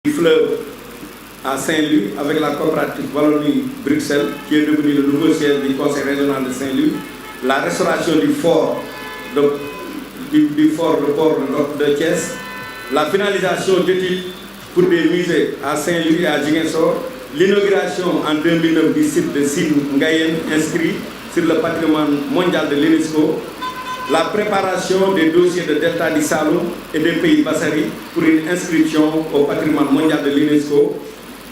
du fleuve à Saint-Louis avec la coopérative Wallonie-Bruxelles qui est devenu le nouveau siège du conseil régional de Saint-Louis, la restauration du fort du port de Thiès, la finalisation d'études pour des musées à Saint-Louis et à Ziguinchor, l'inauguration en 2009 du site de Sine Ngayen inscrit sur le patrimoine mondial de l'UNESCO, la préparation des dossiers de Delta du Saloum et des pays Bassari pour une inscription au patrimoine mondial de l'UNESCO,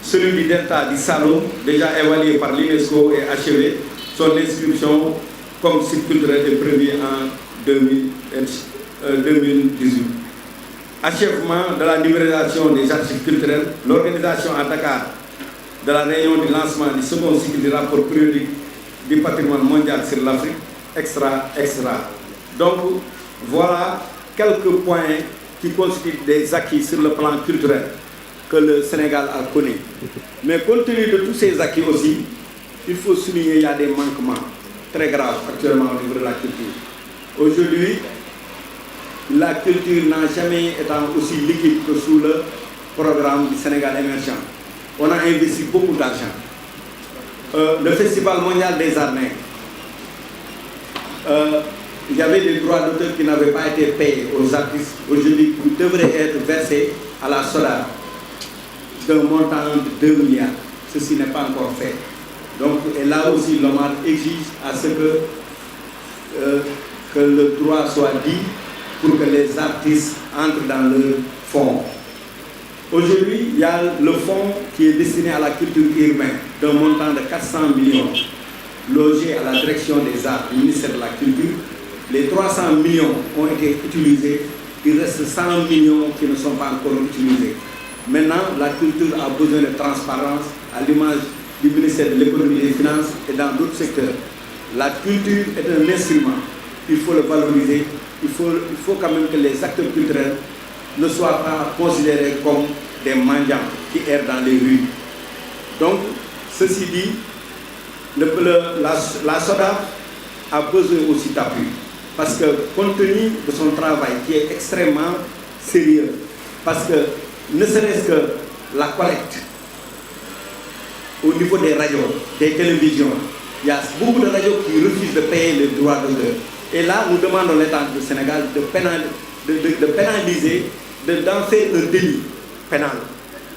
celui du Delta du Saloum, déjà évalué par l'UNESCO et achevé, son inscription comme site culturel est prévu en 2018. Achèvement de la numérisation des archives culturels, l'organisation à Dakar de la réunion du lancement du second cycle du rapport périodique du patrimoine mondial sur l'Afrique, extra. Donc, voilà quelques points qui constituent des acquis sur le plan culturel que le Sénégal a connu. Mais compte tenu de tous ces acquis aussi, il faut souligner qu'il y a des manquements très graves actuellement au niveau de la culture. Aujourd'hui, la culture n'a jamais été aussi liquide que sous le programme du Sénégal émergent. On a investi beaucoup d'argent. Le Festival mondial des arts nègres, il y avait des droits d'auteur qui n'avaient pas été payés aux artistes. Aujourd'hui, qui devraient être versés à la SODAV d'un montant de 2 milliards. Ceci n'est pas encore fait. Donc, et là aussi, l'OMAR exige à ce que le droit soit dit pour que les artistes entrent dans le fonds. Aujourd'hui, il y a le fonds qui est destiné à la culture urbaine d'un montant de 400 millions logé à la direction des arts du ministère de la Culture. Les 300 millions ont été utilisés, il reste 100 millions qui ne sont pas encore utilisés. Maintenant, la culture a besoin de transparence à l'image du ministère de l'économie et des finances et dans d'autres secteurs. La culture est un instrument, il faut le valoriser, il faut quand même que les acteurs culturels ne soient pas considérés comme des mendiants qui errent dans les rues. Donc, ceci dit, la SODAV a besoin aussi d'appui. Parce que compte tenu de son travail qui est extrêmement sérieux, parce que ne serait-ce que la collecte au niveau des radios, des télévisions, il y a beaucoup de radios qui refusent de payer les droits d'auteur. Et là, nous demandons à l'État du Sénégal de pénaliser, d'en faire un délit pénal.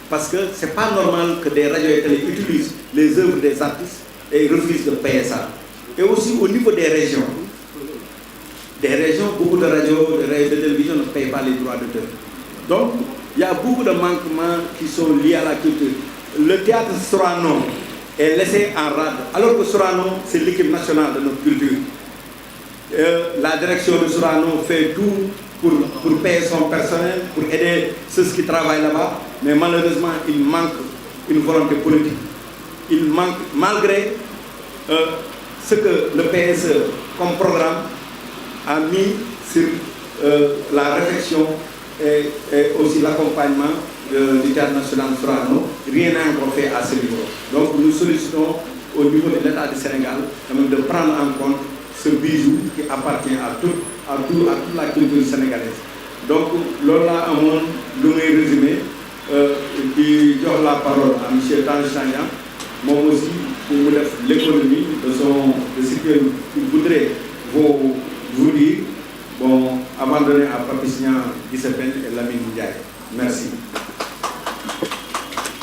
Parce que ce n'est pas normal que des radios et télé utilisent les œuvres des artistes et refusent de payer ça. Et aussi au niveau des régions, beaucoup de radios, de télévision ne payent pas les droits d'auteur. Donc, il y a beaucoup de manquements qui sont liés à la culture. Le théâtre Sorano est laissé en rade, alors que Sorano, c'est l'équipe nationale de notre culture. La direction de Sorano fait tout pour payer son personnel, pour aider ceux qui travaillent là-bas, mais malheureusement, il manque une volonté politique. Il manque, malgré ce que le PSE, comme programme, a mis sur la réflexion et aussi l'accompagnement du théâtre national Sorano, rien n'a encore fait à ce niveau. Donc nous sollicitons au niveau de l'État du Sénégal quand même de prendre en compte ce bijou qui appartient à toute la culture sénégalaise. Donc là, à mon résumé, qui donne la parole à M. Tange Tanyan, moi aussi, pour l'économie de ce qu'il voudrait vous dire, abandonné à Patricia Giuseppe et Lamine Ndiaye. Merci.